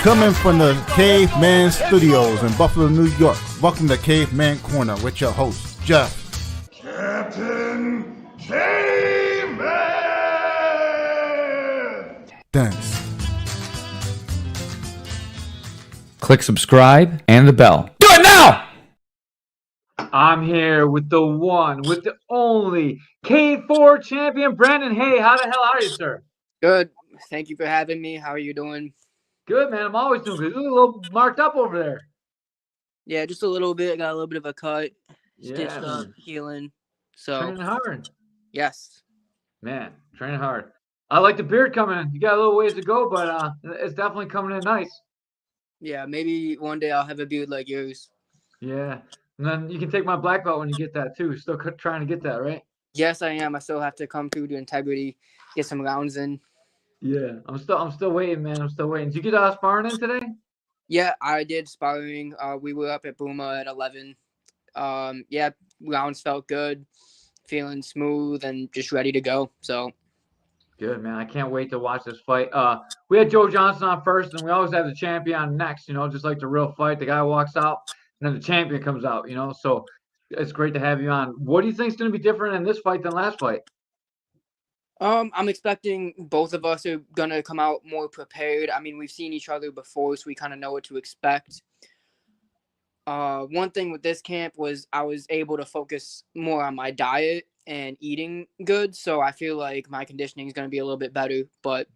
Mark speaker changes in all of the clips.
Speaker 1: Coming from the Caveman Studios in Buffalo, New York. Welcome to Caveman Corner with your host, Jeff.
Speaker 2: Captain Caveman!
Speaker 1: Thanks.
Speaker 3: Click subscribe and the bell. Do it now!
Speaker 4: I'm here with the one, with the only K4 champion, Brandon. Hey, how the hell are you, sir?
Speaker 5: Good. Thank you for having me. How are you doing?
Speaker 4: Good, man. I'm always doing good. You look a little marked up over there.
Speaker 5: Yeah, just a little bit. Got a little bit of a cut. Stitched up,
Speaker 4: man.
Speaker 5: healing. So
Speaker 4: Training hard.
Speaker 5: yes.
Speaker 4: Man, training hard. I like the beard coming in. You got a little ways to go, but it's definitely coming in nice.
Speaker 5: Yeah, maybe one day I'll have a beard like yours.
Speaker 4: Yeah. And then you can take my black belt when you get that, too. Still trying to get that, right?
Speaker 5: Yes, I am. I still have to come through to integrity, get some rounds in.
Speaker 4: Yeah. I'm still waiting, man. I'm still waiting. Did you get sparring in today?
Speaker 5: Yeah, I did sparring. We were up at Booma at 11. Yeah, rounds felt good, feeling smooth and just ready to go. So
Speaker 4: Good, man. I can't wait to watch this fight. We had Joe Johnson on first, and we always have the champion next, just like the real fight. The guy walks out, and then the champion comes out, So it's great to have you on. What do you think is going to be different in this fight than last fight?
Speaker 5: I'm expecting both of us are gonna come out more prepared. I mean, we've seen each other before, so we kind of know what to expect. One thing with this camp was I was able to focus more on my diet and eating good, so I feel like my conditioning is going to be a little bit better. But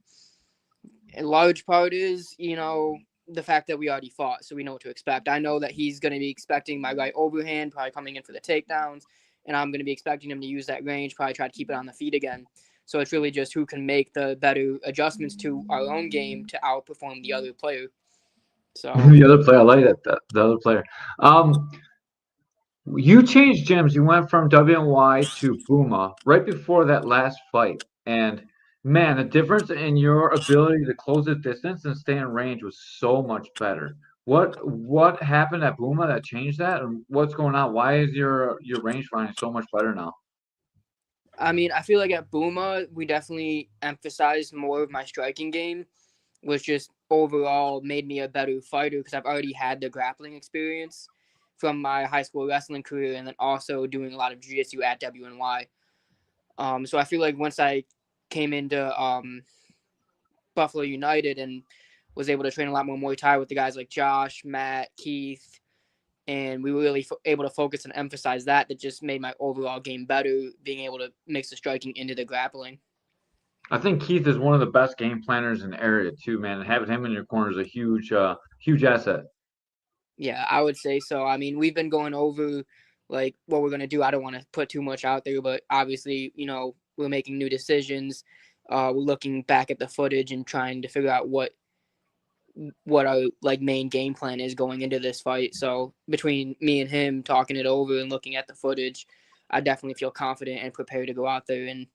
Speaker 5: a large part is, the fact that we already fought, so we know what to expect. I know that he's going to be expecting my right overhand, probably coming in for the takedowns, and I'm going to be expecting him to use that range, probably try to keep it on the feet again. So it's really just who can make the better adjustments to our own game to outperform the other player. So
Speaker 4: The other player, I like that. The other player. You changed gyms. You went from WNY to Buma right before that last fight, and man, the difference in your ability to close the distance and stay in range was so much better. What happened at Buma that changed that, and what's going on? Why is your range finding so much better now?
Speaker 5: I mean, I feel like at Buma, we definitely emphasized more of my striking game, which just overall made me a better fighter because I've already had the grappling experience from my high school wrestling career and then also doing a lot of jiu-jitsu at WNY. So I feel like once I came into Buffalo United and was able to train a lot more Muay Thai with the guys like Josh, Matt, Keith, and we were really able to focus and emphasize that just made my overall game better, being able to mix the striking into the grappling.
Speaker 4: I think Keith is one of the best game planners in the area too, man. And having him in your corner is a huge asset.
Speaker 5: Yeah, I would say so. I mean, we've been going over like what we're gonna do. I don't want to put too much out there, but obviously, we're making new decisions. We're looking back at the footage and trying to figure out what our main game plan is going into this fight. So between me and him talking it over and looking at the footage, I definitely feel confident and prepared to go out there and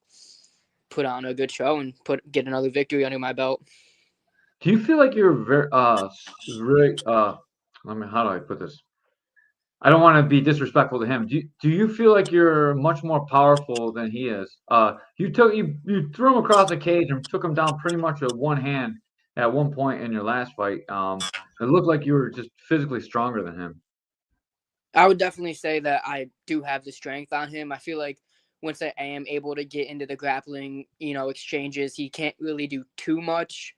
Speaker 5: put on a good show and get another victory under my belt.
Speaker 4: Do you feel like you're very really how do I put this? I don't want to be disrespectful to him. Do you feel like you're much more powerful than he is? You threw him across the cage and took him down pretty much with one hand at one point in your last fight. It looked like you were just physically stronger than him.
Speaker 5: I would definitely say that I do have the strength on him. I feel like once I am able to get into the grappling, exchanges, he can't really do too much.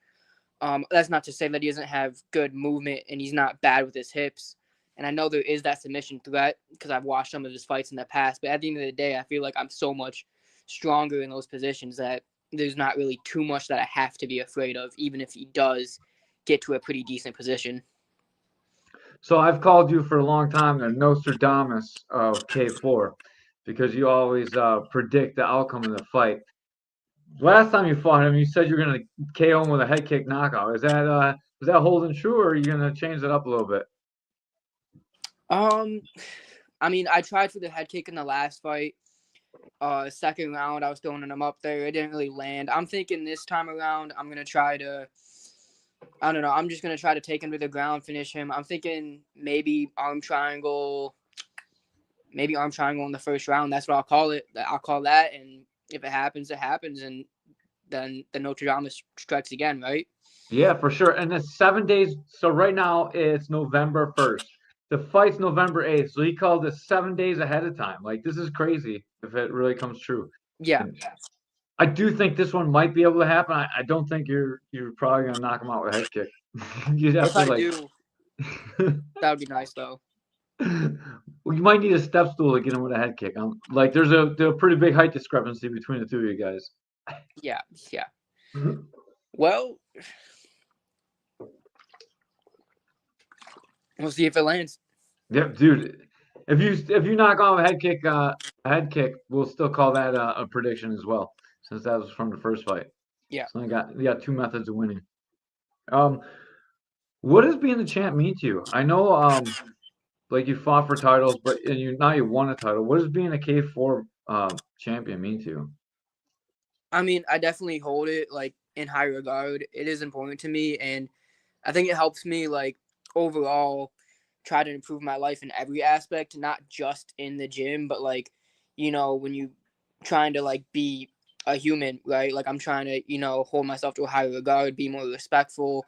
Speaker 5: That's not to say that he doesn't have good movement and he's not bad with his hips. And I know there is that submission threat because I've watched some of his fights in the past. But at the end of the day, I feel like I'm so much stronger in those positions that there's not really too much that I have to be afraid of, even if he does get to a pretty decent position.
Speaker 4: So I've called you for a long time the Nostradamus of K4 because you always predict the outcome of the fight. Last time you fought him, you said you were going to KO him with a head kick knockout. Is that holding true, or are you going to change it up a little bit?
Speaker 5: I mean, I tried for the head kick in the last fight. Second round, I was throwing him up there. It didn't really land. I'm thinking this time around, I'm going to try to, I don't know, I'm just going to try to take him to the ground, finish him. I'm thinking maybe arm triangle in the first round. That's what I'll call it. I'll call that, and if it happens, it happens, and then the Notre Dame strikes again, right?
Speaker 4: Yeah, for sure. And it's 7 days. So right now it's November 1st. The fight's November 8th. So he called it 7 days ahead of time. Like, this is crazy if it really comes true.
Speaker 5: Yeah,
Speaker 4: And I do think this one might be able to happen. I don't think you're probably gonna knock him out with a head kick. You'd have
Speaker 5: if
Speaker 4: to
Speaker 5: I
Speaker 4: like
Speaker 5: do, that would be nice though.
Speaker 4: well, you might need a step stool to get him with a head kick. Like there's a pretty big height discrepancy between the two of you guys.
Speaker 5: Yeah, yeah. Well, we'll see if it lands.
Speaker 4: Yep, dude. If you knock off a head kick, we'll still call that a prediction as well, since that was from the first fight.
Speaker 5: Yeah.
Speaker 4: So you got two methods of winning. Um, what does being the champ mean to you? I know like you fought for titles, but and you won a title. What does being a K4 champion mean to you?
Speaker 5: I mean, I definitely hold it like in high regard. It is important to me, and I think it helps me like overall try to improve my life in every aspect, not just in the gym, but like, when you trying to like be a human, right? Like I'm trying to, hold myself to a higher regard, be more respectful,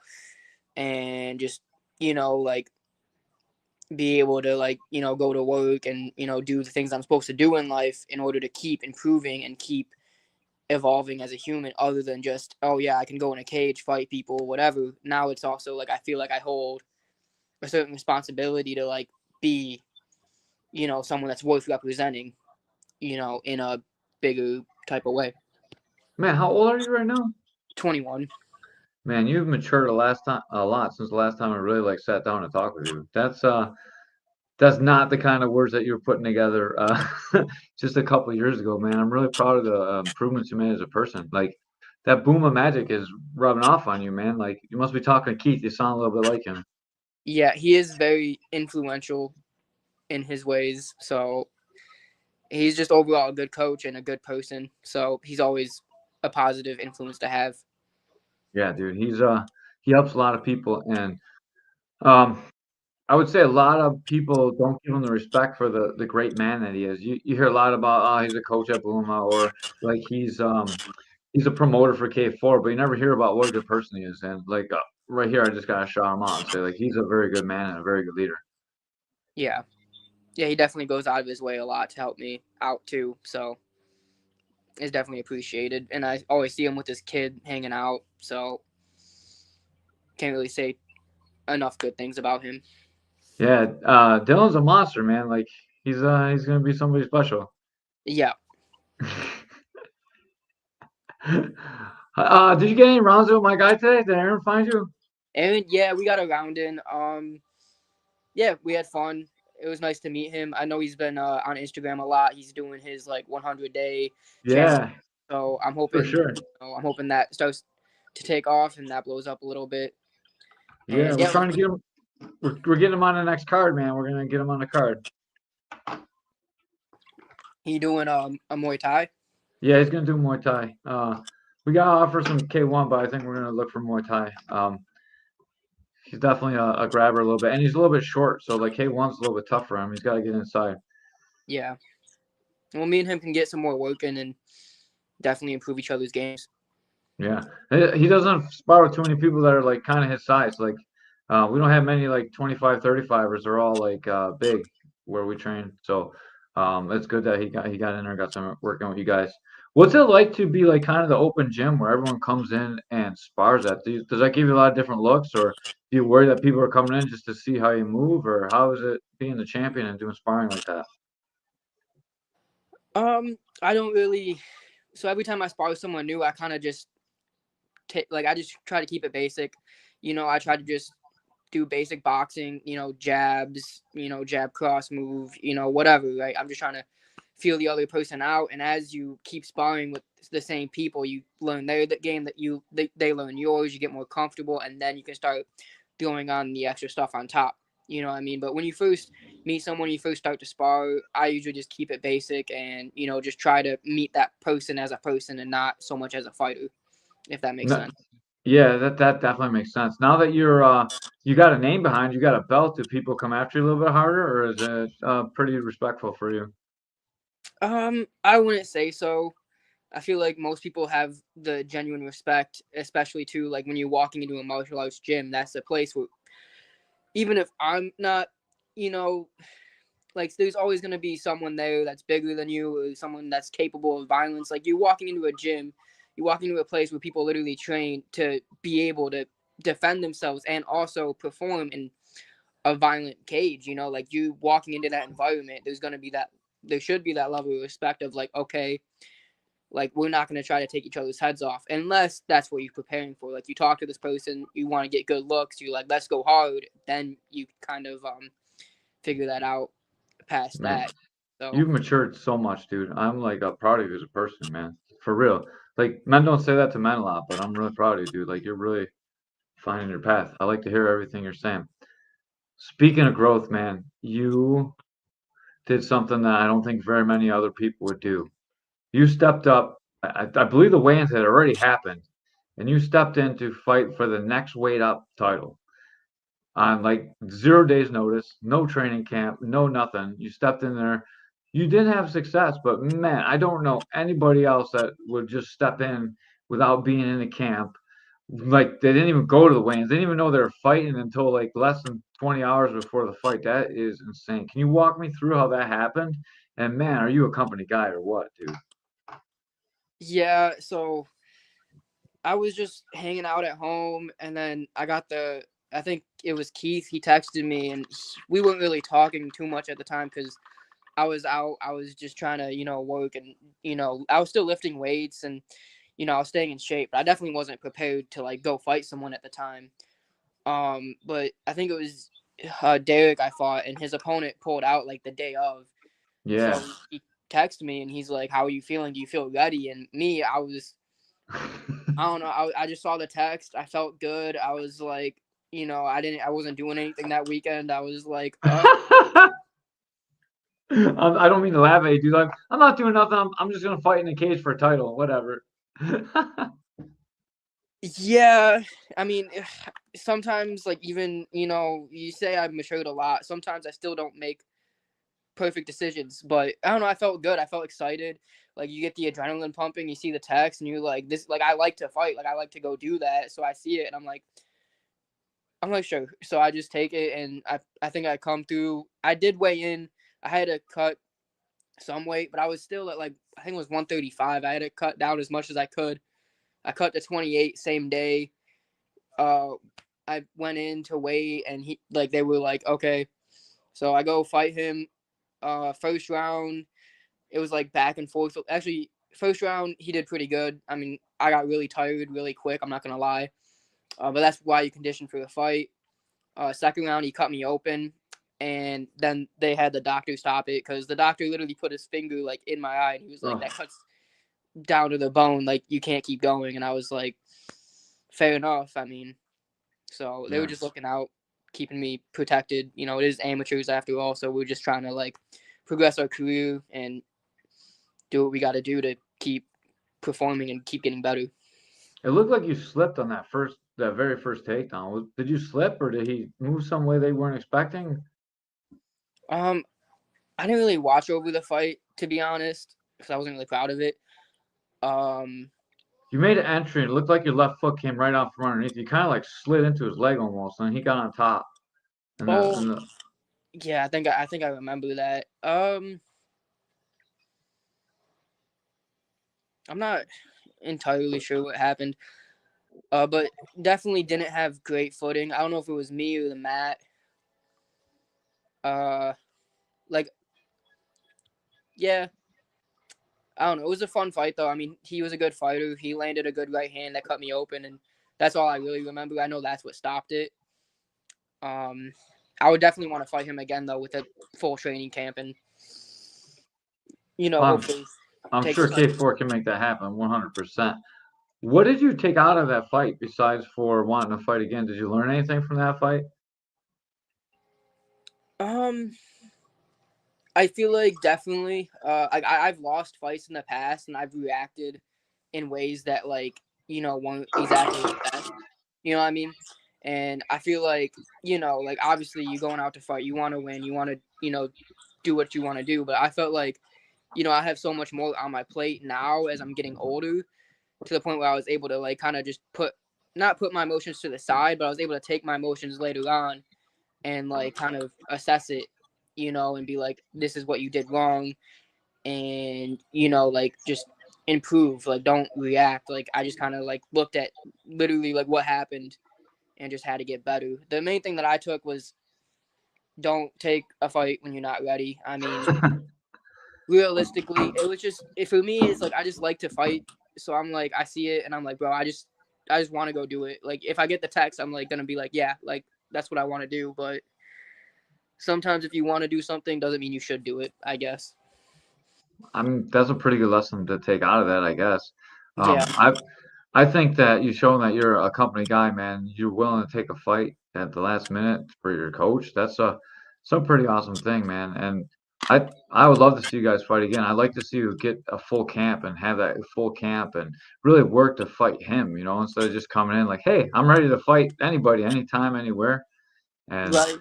Speaker 5: and just, like be able to like, go to work and, do the things I'm supposed to do in life in order to keep improving and keep evolving as a human, other than just, oh yeah, I can go in a cage, fight people, whatever. Now it's also like I feel like I hold a certain responsibility to like be, someone that's worth representing, in a bigger type of way.
Speaker 4: Man, how old are you right now?
Speaker 5: 21.
Speaker 4: Man, you've matured a lot since the last time I really like sat down and talked with you. That's not the kind of words that you were putting together just a couple of years ago, man. I'm really proud of the improvements you made as a person. Like that boom of magic is rubbing off on you, man. Like you must be talking to Keith. You sound a little bit like him.
Speaker 5: Yeah, he is very influential in his ways. So he's just overall a good coach and a good person. So he's always a positive influence to have.
Speaker 4: Yeah, dude. He helps a lot of people, and um I would say a lot of people don't give him the respect for the great man that he is. You hear a lot about, oh, he's a coach at Bluma, or like he's a promoter for K4, but you never hear about what a good person he is. And like right here, I just gotta shout him out and say like he's a very good man and a very good leader.
Speaker 5: Yeah. Yeah, he definitely goes out of his way a lot to help me out too. So it's definitely appreciated. And I always see him with his kid hanging out. So can't really say enough good things about him.
Speaker 4: Yeah, Dylan's a monster, man. Like he's gonna be somebody special.
Speaker 5: Yeah.
Speaker 4: Did you get any rounds with my guy today? Did Aaron find you?
Speaker 5: And yeah, we got a round in. Yeah, we had fun. It was nice to meet him. I know he's been on Instagram a lot. He's doing his like 100-day challenge.
Speaker 4: Yeah,
Speaker 5: So I'm
Speaker 4: for
Speaker 5: hoping,
Speaker 4: sure.
Speaker 5: I'm hoping that starts to take off and that blows up a little bit.
Speaker 4: Yeah,
Speaker 5: And
Speaker 4: we're
Speaker 5: yeah,
Speaker 4: trying to get him. We're getting him on the next card, man. We're gonna get him on the card.
Speaker 5: he doing a Muay Thai.
Speaker 4: Yeah, he's gonna do Muay Thai. We gotta offer some K1, but I think we're gonna look for Muay Thai. He's definitely a grabber a little bit, and he's a little bit short, so like K1's a little bit tough for him. He's got to get inside.
Speaker 5: Yeah. Well, me and him can get some more work in and definitely improve each other's games.
Speaker 4: Yeah, he doesn't spar with too many people that are like kind of his size. Like we don't have many like 25, 35ers. They're all like big where we train. So it's good that he got in there, got some working with you guys. What's it like to be like kind of the open gym where everyone comes in and spars at? Does that give you a lot of different looks, or do you worry that people are coming in just to see how you move, or how is it being the champion and doing sparring like that?
Speaker 5: I don't really. So every time I spar with someone new, I kind of just I just try to keep it basic. I try to just do basic boxing, jabs, jab cross move, whatever, right? I'm just trying to feel the other person out. And as you keep sparring with the same people, you learn their game that they learn yours, you get more comfortable, and then you can start throwing on the extra stuff on top. You know what I mean? But when you first meet someone, you first start to spar, I usually just keep it basic and, just try to meet that person as a person and not so much as a fighter, if that makes
Speaker 4: No,
Speaker 5: sense.
Speaker 4: yeah, that definitely makes sense. Now that you got a name behind, you got a belt, do people come after you a little bit harder, or is it pretty respectful for you?
Speaker 5: I wouldn't say so. I feel like most people have the genuine respect, especially to like when you're walking into a martial arts gym. That's a place where even if I'm not, you know, like there's always going to be someone there that's bigger than you or someone that's capable of violence. Like you're walking into a gym, you walk into a place where people literally train to be able to defend themselves and also perform in a violent cage. You know, like you walking into that environment, there should be that level of respect of like, okay, like we're not going to try to take each other's heads off unless that's what you're preparing for. Like you talk to this person, you want to get good looks, you're like, let's go hard. Then you kind of figure that out past
Speaker 4: Man,
Speaker 5: that. So
Speaker 4: you've matured so much, dude. I'm like proud of you as a person, man. For real. Like men don't say that to men a lot, but I'm really proud of you, dude. Like you're really finding your path. I like to hear everything you're saying. Speaking of growth, man, you did something that I don't think very many other people would do. You stepped up. I believe the weigh-ins had already happened, and you stepped in to fight for the next weight up title on like 0 days notice, no training camp, no nothing. You stepped in there. You did have success, but man, I don't know anybody else that would just step in without being in the camp. Like they didn't even go to the weigh-ins. They didn't even know they were fighting until like less than 20 hours before the fight. That is insane. Can you walk me through how that happened? And man, are you a company guy or what, dude?
Speaker 5: yeah, so I was just hanging out at home, and then I think it was Keith. He texted me, and we weren't really talking too much at the time because I was out. I was just trying to, work, and I was still lifting weights, and I was staying in shape. But I definitely wasn't prepared to like go fight someone at the time. But I think it was Derek I fought, and his opponent pulled out like the day of.
Speaker 4: Yeah.
Speaker 5: So he texted me, and he's like, "How are you feeling? Do you feel ready?" And me, I don't know. I just saw the text. I felt good. I was like, I wasn't doing anything that weekend. I was like,
Speaker 4: I don't mean to laugh at you, dude. I'm not doing nothing. I'm just gonna fight in a cage for a title, whatever.
Speaker 5: yeah. I mean, sometimes like even you say I've matured a lot. Sometimes I still don't make perfect decisions, but I don't know. I felt good. I felt excited. Like you get the adrenaline pumping. You see the text, and you're like, this. Like I like to fight. Like I like to go do that. So I see it, and I'm like, sure. So I just take it, and I think I come through. I did weigh in. I had to cut some weight, but I was still at like I think it was 135. I had to cut down as much as I could. I cut to 28 same day. Uh, I went in to weigh, and they were like, okay. So I go fight him. First round, it was like back and forth. Actually, first round he did pretty good. I mean, I got really tired really quick. I'm not gonna lie. But that's why you condition for the fight. Second round, he cut me open, and then they had the doctor stop it because the doctor literally put his finger like in my eye, and he was like, "That cuts down to the bone. Like you can't keep going." And I was like, "Fair enough." I mean, so they were just looking out, keeping me protected. It is amateurs after all, so we're just trying to like progress our career and do what we got to do to keep performing and keep getting better.
Speaker 4: It looked like you slipped on that very first takedown. Did you slip or did he move some way they weren't expecting?
Speaker 5: I didn't really watch over the fight, to be honest, because I wasn't really proud of it.
Speaker 4: You made an entry and it looked like your left foot came right out from underneath. You kind of like slid into his leg almost, and he got on top.
Speaker 5: Yeah, I think I remember that. I'm not entirely sure what happened. But definitely didn't have great footing. I don't know if it was me or the mat. Like, yeah, I don't know. It was a fun fight though. I mean, he was a good fighter. He landed a good right hand that cut me open, and that's all I really remember. I know that's what stopped it. I would definitely want to fight him again though with a full training camp, and hopefully.
Speaker 4: I'm sure K4 can make that happen 100%. What did you take out of that fight besides for wanting to fight again? Did you learn anything from that fight?
Speaker 5: I feel like definitely. I've lost fights in the past, and I've reacted in ways that weren't exactly the best. You know what I mean? And I feel like like obviously you going out to fight, you want to win, you want to do what you want to do. But I felt like I have so much more on my plate now as I'm getting older, to the point where I was able to like kind of just not put my emotions to the side, but I was able to take my emotions later on and like kind of assess it, and be like, this is what you did wrong, and like just improve, like don't react. Like I just kind of like looked at literally like what happened and just had to get better. The main thing that I took was don't take a fight when you're not ready. I mean, realistically, it was just for me. It's like I just like to fight, so I'm like I see it and I'm like, bro, I just want to go do it. Like if I get the text, I'm like gonna be like, yeah, like that's what I want to do. But sometimes if you want to do something, doesn't mean you should do it, I guess.
Speaker 4: That's a pretty good lesson to take out of that, I guess.
Speaker 5: Yeah.
Speaker 4: I think that you've shown that you're a company guy, man. You're willing to take a fight at the last minute for your coach. That's some pretty awesome thing, man. And I would love to see you guys fight again. I'd like to see you get a full camp and have that full camp and really work to fight him, instead of just coming in like, hey, I'm ready to fight anybody, anytime, anywhere. And
Speaker 5: Right.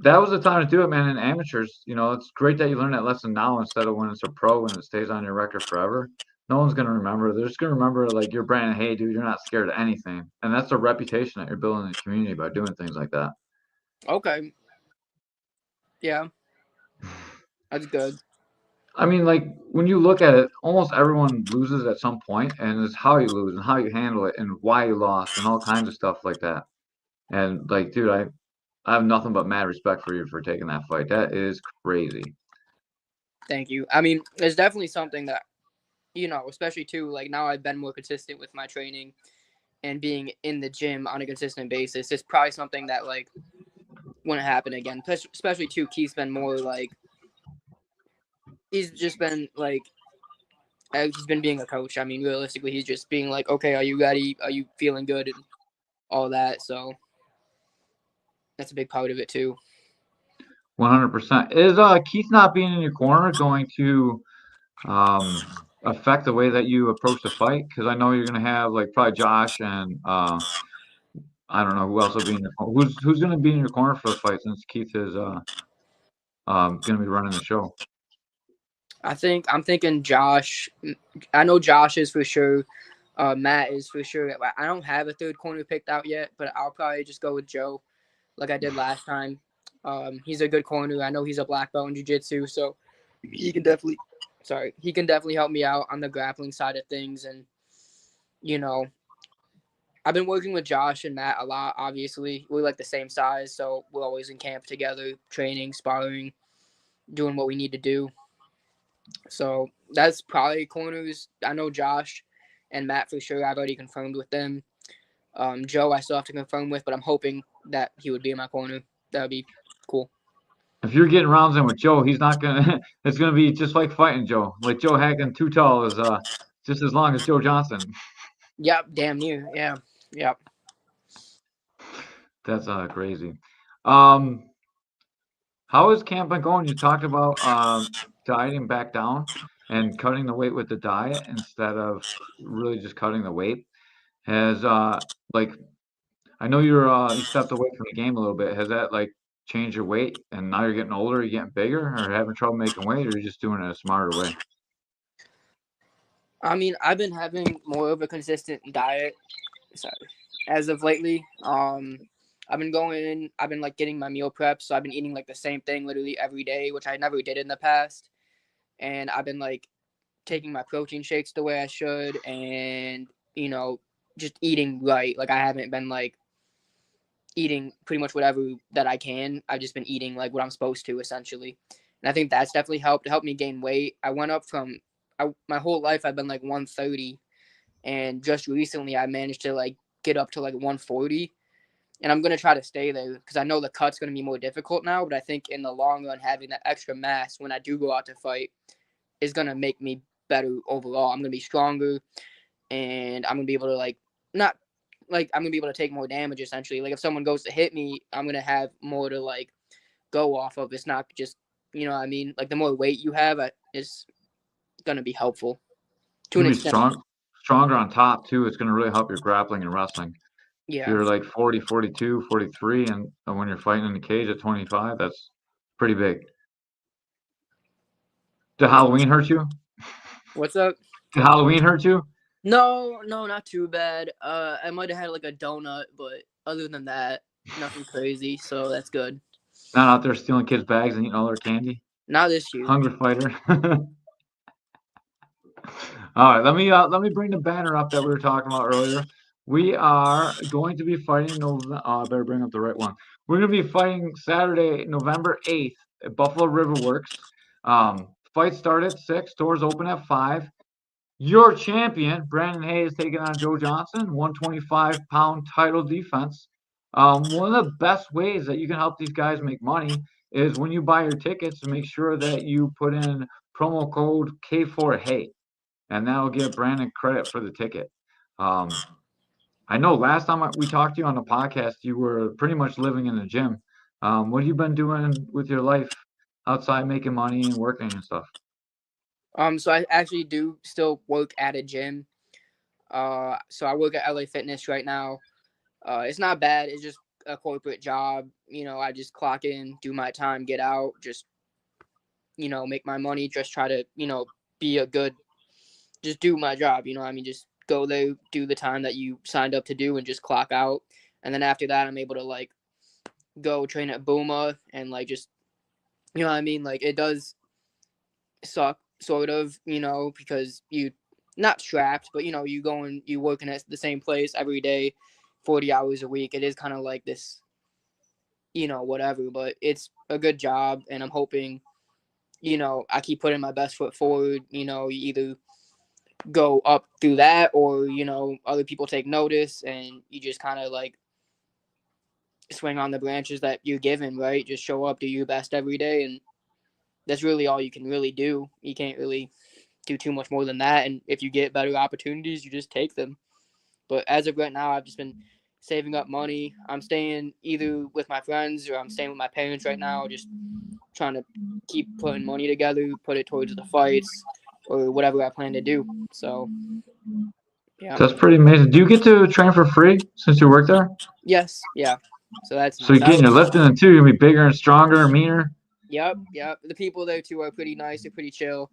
Speaker 4: that was the time to do it, man. In amateurs, it's great that you learn that lesson now instead of when it's a pro and it stays on your record forever. No one's gonna remember. They're just gonna remember like you're Brandon. Hey, dude, you're not scared of anything, and that's a reputation that you're building in the community by doing things like that.
Speaker 5: Okay. Yeah. That's good.
Speaker 4: I mean, like when you look at it, almost everyone loses at some point, and it's how you lose and how you handle it and why you lost and all kinds of stuff like that. And like, dude, I have nothing but mad respect for you for taking that fight. That is crazy.
Speaker 5: Thank you. I mean, it's definitely something that, especially too, like now I've been more consistent with my training and being in the gym on a consistent basis. It's probably something that like wouldn't happen again. Especially too, Keith's been more like, he's just been like, he's been being a coach. I mean, realistically, he's just being like, okay, are you ready? Are you feeling good? And all that. So that's a big part of it too.
Speaker 4: 100%. Is Keith not being in your corner going to affect the way that you approach the fight? Because I know you're gonna have like probably Josh and I don't know who else will be in your corner. Who's gonna be in your corner for the fight since Keith is gonna be running the show?
Speaker 5: I'm thinking Josh. I know Josh is for sure. Matt is for sure. I don't have a third corner picked out yet, but I'll probably just go with Joe, like I did last time. He's a good corner. I know he's a black belt in jiu-jitsu, so he can definitely, he can definitely help me out on the grappling side of things. And I've been working with Josh and Matt a lot. Obviously, we're like the same size, so we're always in camp together, training, sparring, doing what we need to do. So that's probably corners. I know Josh and Matt for sure. I've already confirmed with them. Joe, I still have to confirm with, but I'm hoping that he would be in my corner. That would be cool.
Speaker 4: If you're getting rounds in with Joe, he's not gonna. It's gonna be just like fighting Joe. Like Joe Hagen, too tall is just as long as Joe Johnson.
Speaker 5: Yep, damn near. Yeah, yep.
Speaker 4: That's crazy. How is camp been going? You talked about dieting back down and cutting the weight with the diet instead of really just cutting the weight. Has like I know you stepped away from the game a little bit. Has that like changed your weight and now you're getting older, you're getting bigger, or having trouble making weight, or you're just doing it a smarter way?
Speaker 5: I mean, I've been having more of a consistent diet. Sorry, as of lately. I've been like getting my meal prep, so I've been eating like the same thing literally every day, which I never did in the past. And I've been like taking my protein shakes the way I should, and just eating right. Like I haven't been like eating pretty much whatever that I can. I've just been eating like what I'm supposed to essentially. And I think that's definitely helped me gain weight. I went up from my whole life I've been like 130, and just recently I managed to like get up to like 140. And I'm going to try to stay there because I know the cut's going to be more difficult now. But I think in the long run, having that extra mass when I do go out to fight is going to make me better overall. I'm going to be stronger, and I'm going to be able to I'm going to be able to take more damage essentially. Like if someone goes to hit me, I'm going to have more to like go off of. It's not just, what I mean? Like the more weight you have is going to be helpful to an
Speaker 4: You're
Speaker 5: extent.
Speaker 4: stronger on top too. It's going to really help your grappling and wrestling. If
Speaker 5: Yeah.
Speaker 4: you're like 40, 42, 43, and when you're fighting in the cage at 25, that's pretty big. Did Halloween hurt you?
Speaker 5: What's up?
Speaker 4: Did Halloween hurt you?
Speaker 5: No, not too bad. I might have had like a donut, but other than that, nothing crazy. So that's good.
Speaker 4: Not out there stealing kids' bags and eating all their candy.
Speaker 5: Not this year.
Speaker 4: Hungry fighter. All right, let me bring the banner up that we were talking about earlier. We are going to be fighting. I better bring up the right one. We're going to be fighting Saturday, November 8th at Buffalo Riverworks. Fight start at 6. Doors open at 5. Your champion, Brandon Hayes, taking on Joe Johnson, 125-pound title defense. One of the best ways that you can help these guys make money is when you buy your tickets to make sure that you put in promo code K4 Hey, and that'll give Brandon credit for the ticket. I know last time we talked to you on the podcast, you were pretty much living in the gym. What have you been doing with your life outside making money and working and stuff?
Speaker 5: So I actually do still work at a gym. So I work at LA Fitness right now. It's not bad. It's just a corporate job. I just clock in, do my time, get out, just, make my money, just try to, just do my job. Just go there, do the time that you signed up to do and just clock out. And then after that, I'm able to like go train at Booma and like, just, Like it does suck sort of, because you not strapped, but you go and you working at the same place every day, 40 hours a week. It is kind of like this, whatever, but it's a good job. And I'm hoping, I keep putting my best foot forward. You either go up through that or, other people take notice and you just kind of like swing on the branches that you're given, right? Just show up, do your best every day. And that's really all you can really do. You can't really do too much more than that. And if you get better opportunities, you just take them. But as of right now, I've just been saving up money. I'm staying either with my friends or I'm staying with my parents right now, just trying to keep putting money together, put it towards the fights or whatever I plan to do. So, yeah.
Speaker 4: That's pretty amazing. Do you get to train for free since you work there?
Speaker 5: Yes. Yeah. So that's
Speaker 4: So you're getting your lifting in too. You're gonna be bigger and stronger and meaner.
Speaker 5: Yep. The people there too are pretty nice. They're pretty chill.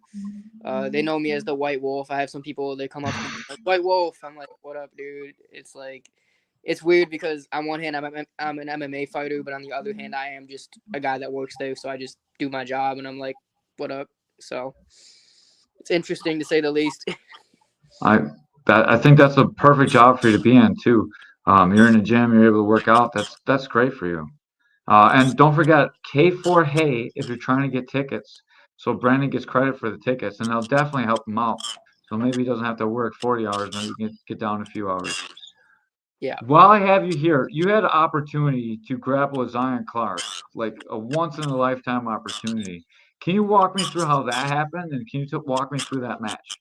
Speaker 5: They know me as the White Wolf. I have some people that come up to me like, White Wolf. I'm like, what up, dude? It's like, it's weird because on one hand I'm an MMA fighter, but on the other hand I am just a guy that works there. So I just do my job and I'm like, what up? So it's interesting to say the least.
Speaker 4: I think that's a perfect job for you to be in too. You're in the gym, you're able to work out. That's great for you. And don't forget K4 Hey if you're trying to get tickets. So Brandon gets credit for the tickets, and they'll definitely help him out. So maybe he doesn't have to work 40 hours, maybe he can get down a few hours.
Speaker 5: Yeah.
Speaker 4: While I have you here, you had an opportunity to grapple with Zion Clark, like a once in a lifetime opportunity. Can you walk me through how that happened, and can you walk me through that match?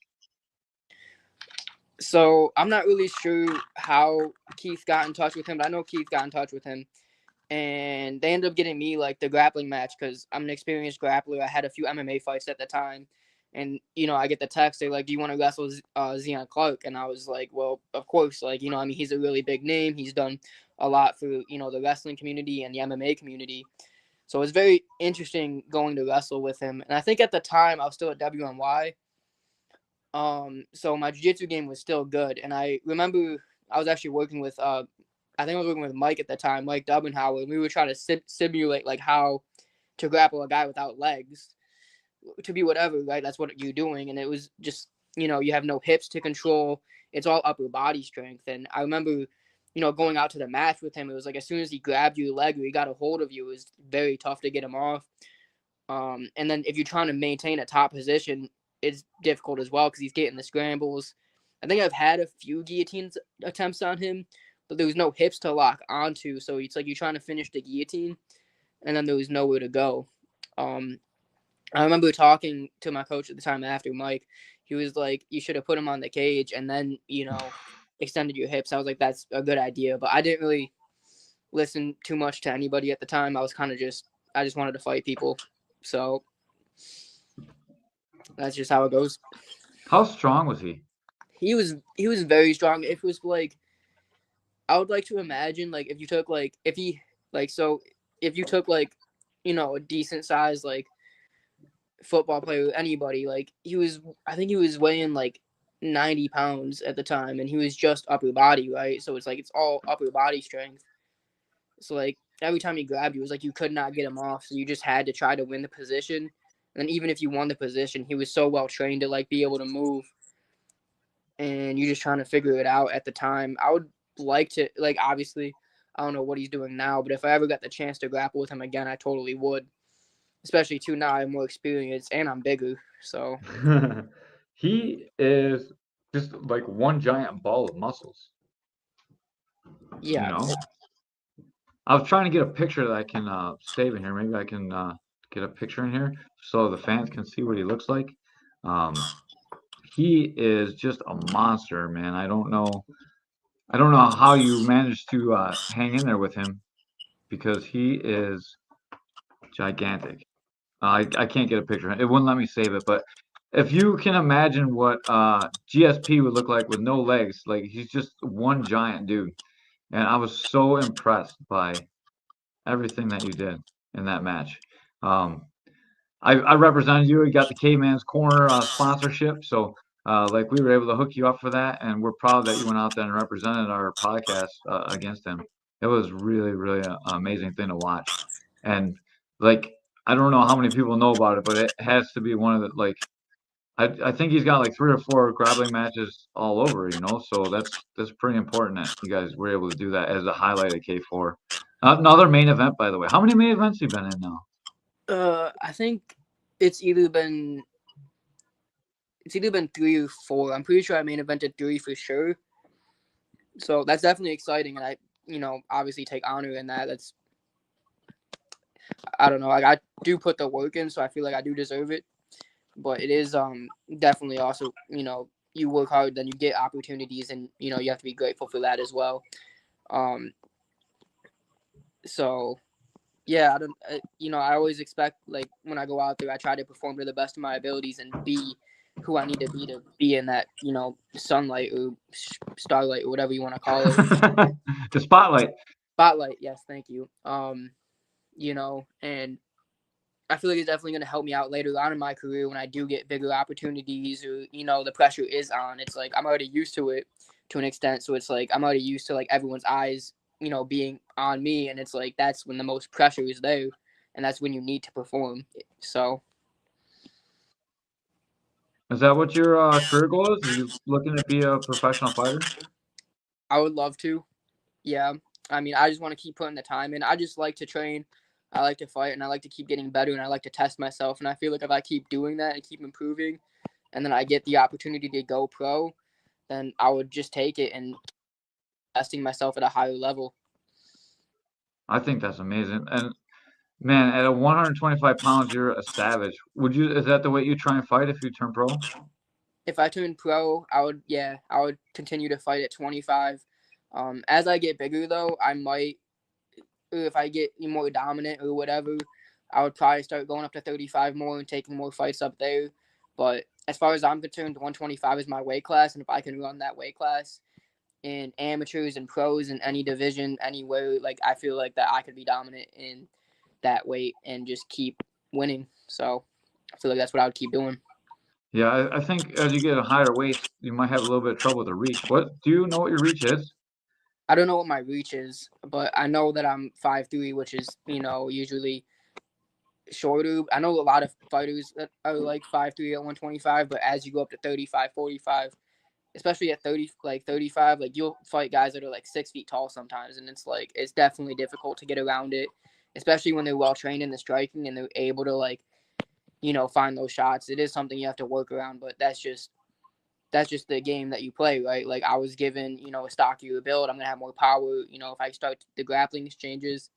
Speaker 5: So I'm not really sure how Keith got in touch with him, but I know Keith got in touch with him. And they ended up getting me like the grappling match because I'm an experienced grappler. I had a few MMA fights at the time. And, I get the text. They're like, do you want to wrestle Zion Clark? And I was like, well, of course. Like, he's a really big name. He's done a lot for, the wrestling community and the MMA community. So it was very interesting going to wrestle with him. And I think at the time I was still at WNY. So my jiu-jitsu game was still good. And I remember I was actually working with I think I was working with Mike at the time, Mike Dubenhauer, and we were trying to simulate like how to grapple a guy without legs to be whatever, right? That's what you're doing. And it was just, you have no hips to control. It's all upper body strength. And I remember, going out to the match with him, it was like as soon as he grabbed your leg or he got a hold of you, it was very tough to get him off. And then if you're trying to maintain a top position, it's difficult as well because he's getting the scrambles. I think I've had a few guillotine attempts on him, but there was no hips to lock onto. So it's like you're trying to finish the guillotine, and then there was nowhere to go. I remember talking to my coach at the time after, Mike. He was like, you should have put him on the cage and then, extended your hips. I was like, that's a good idea. But I didn't really listen too much to anybody at the time. I was kind of I just wanted to fight people. So that's just how it goes.
Speaker 4: How strong was he?
Speaker 5: He was very strong. It was like, I would like to imagine like if you took like if you took like a decent size like football player, anybody. Like I think he was weighing like 90 pounds at the time, and he was just upper body, right? So it's like it's all upper body strength. So like every time he grabbed you, it was like you could not get him off. So you just had to try to win the position. And even if you won the position, he was so well trained to like be able to move. And you're just trying to figure it out at the time. I would like to, like, obviously, I don't know what he's doing now, but if I ever got the chance to grapple with him again, I totally would. Especially too now I have more experience and I'm bigger. So
Speaker 4: He is just like one giant ball of muscles. You
Speaker 5: yeah,
Speaker 4: know, I was trying to get a picture that I can save in here. Maybe I can get a picture in here so the fans can see what he looks like. Um, he is just a monster, man. I don't know how you managed to hang in there with him because he is gigantic. I can't get a picture. It wouldn't let me save it, but if you can imagine what GSP would look like with no legs, like he's just one giant dude. And I was so impressed by everything that you did in that match. Um, I represented you. You got the K-Man's Corner sponsorship, so like we were able to hook you up for that, and we're proud that you went out there and represented our podcast against him. It was really, really an amazing thing to watch, and like I don't know how many people know about it, but it has to be one of the like I think he's got like 3 or 4 grappling matches all over, you know. So that's pretty important that you guys were able to do that as a highlight of K4. Another main event, by the way. How many main events have you been in now?
Speaker 5: I think it's either been 3 or 4. I'm pretty sure I main evented 3 for sure. So that's definitely exciting, and I, obviously take honor in that. I don't know, like I do put the work in, so I feel like I do deserve it. But it is definitely also, you work hard, then you get opportunities, and you have to be grateful for that as well. So yeah, I don't, I always expect, like, when I go out there, I try to perform to the best of my abilities and be who I need to be in that, sunlight or starlight or whatever you want to call it.
Speaker 4: The spotlight.
Speaker 5: Spotlight, yes, thank you. And I feel like it's definitely going to help me out later on in my career when I do get bigger opportunities or, the pressure is on. It's like I'm already used to it to an extent. So it's like I'm already used to like everyone's eyes, being on me. And it's like that's when the most pressure is there. And that's when you need to perform. So.
Speaker 4: Is that what your career goal is? Are you looking to be a professional fighter?
Speaker 5: I would love to. Yeah. I mean, I just want to keep putting the time in. I just like to train. I like to fight, and I like to keep getting better, and I like to test myself. And I feel like if I keep doing that and keep improving, and then I get the opportunity to go pro, then I would just take it and testing myself at a higher level.
Speaker 4: I think that's amazing. And man, at 125 pounds, you're a savage. Is that the weight you try and fight if you turn pro?
Speaker 5: If I turn pro, I would continue to fight at 25. As I get bigger, though, I might, if I get more dominant or whatever, I would probably start going up to 35 more and taking more fights up there. But as far as I'm concerned, 125 is my weight class, and if I can run that weight class in amateurs and pros in any division, anywhere, like I feel like that I could be dominant in that weight and just keep winning. So I feel like that's what I would keep doing.
Speaker 4: Yeah, I think as you get a higher weights, you might have a little bit of trouble with the reach. What do you know what your reach is?
Speaker 5: I don't know what my reach is, but I know that I'm 5'3", which is, usually shorter. I know a lot of fighters that are like 5'3" at 125, but as you go up to 35, 45, especially at 35, like you'll fight guys that are like 6 feet tall sometimes, and it's like it's definitely difficult to get around it, especially when they're well trained in the striking and they're able to like, find those shots. It is something you have to work around, but that's just the game that you play, right? Like I was given, a stockier build. I'm gonna have more power. If I start the grappling exchanges,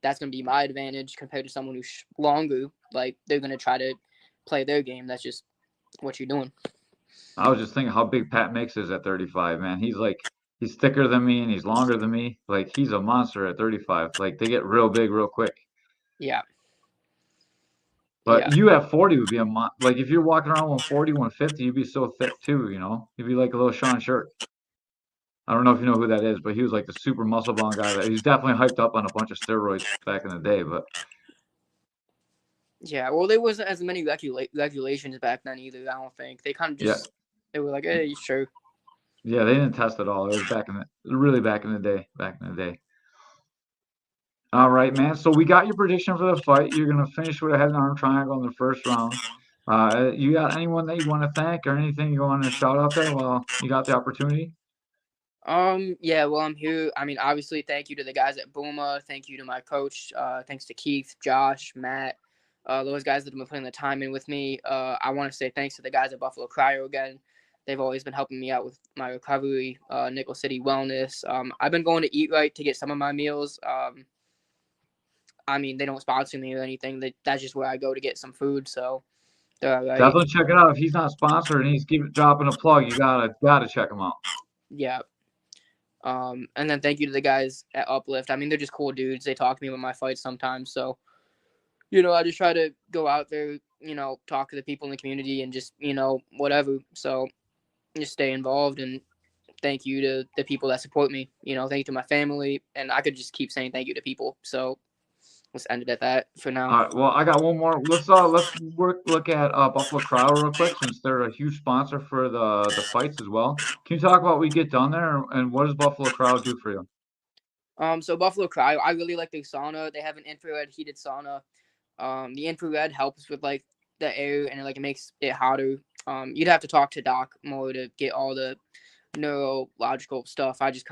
Speaker 5: that's gonna be my advantage compared to someone who's longer. Like they're gonna try to play their game. That's just what you're doing.
Speaker 4: I was just thinking how big Pat Mix is at 35, man. He's thicker than me and he's longer than me. Like he's a monster at 35. Like they get real big real quick.
Speaker 5: Yeah.
Speaker 4: But
Speaker 5: Yeah.
Speaker 4: you at 40 would be like if you're walking around 140, 150, you'd be so thick too, you know? You'd be like a little Sean Shirt. I don't know if you know who that is, but he was like the super muscle bound guy that he's definitely hyped up on a bunch of steroids back in the day, but
Speaker 5: Yeah, well, there wasn't as many regulations back then either. I don't think they kind of
Speaker 4: Yeah.
Speaker 5: just they were like, "Hey, sure."
Speaker 4: Yeah, they didn't test at all. It was really back in the day. Back in the day. All right, man. So we got your prediction for the fight. You're gonna finish with a head and arm triangle in the first round. You got anyone that you want to thank or anything you want to shout out there while you got the opportunity?
Speaker 5: Yeah, well, I'm here. I mean, obviously, thank you to the guys at Booma. Thank you to my coach. Thanks to Keith, Josh, Matt, those guys that have been putting the time in with me. I want to say thanks to the guys at Buffalo Cryo again. They've always been helping me out with my recovery. Nickel City Wellness. I've been going to Eat Right to get some of my meals. I mean, they don't sponsor me or anything. That's just where I go to get some food. So they're all right.
Speaker 4: Definitely check it out. If he's not sponsored and he's dropping a plug, you gotta check him out.
Speaker 5: Yeah. And then thank you to the guys at Uplift. I mean, they're just cool dudes. They talk to me about my fights sometimes. So, I just try to go out there, talk to the people in the community and just, whatever. So just stay involved, and thank you to the people that support me. Thank you to my family, and I could just keep saying thank you to people. So let's end it at that for now.
Speaker 4: All right. Well, I got one more. Let's look at Buffalo Crowd real quick since they're a huge sponsor for the fights as well. Can you talk about what we get done there and what does Buffalo Crowd do for you?
Speaker 5: So Buffalo Cryo, I really like their sauna. They have an infrared heated sauna. The infrared helps with like the air and it makes it hotter. You'd have to talk to Doc more to get all the neurological stuff. I just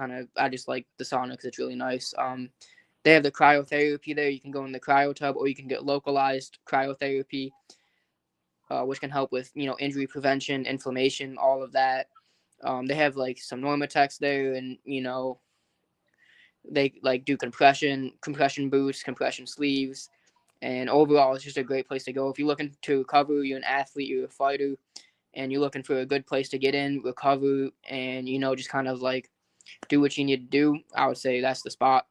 Speaker 5: like the sauna because it's really nice. They have the cryotherapy there. You can go in the cryo tub or you can get localized cryotherapy, which can help with injury prevention, inflammation, all of that. They have like some Normatex there, and they do compression boots, compression sleeves, and overall it's just a great place to go if you're looking to recover. You're an athlete, you're a fighter, and you're looking for a good place to get in, recover, and just kind of do what you need to do. I would say that's the spot.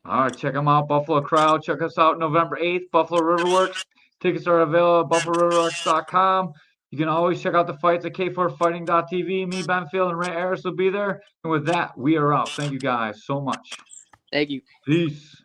Speaker 4: All right, check them out, Buffalo Crowd. Check us out November 8th, Buffalo Riverworks. Tickets are available at buffaloriverworks.com. You can always check out the fights at K4Fighting.tv. Me, Ben Field, and Ray Harris will be there. And with that, we are out. Thank you guys so much.
Speaker 5: Thank you.
Speaker 4: Peace.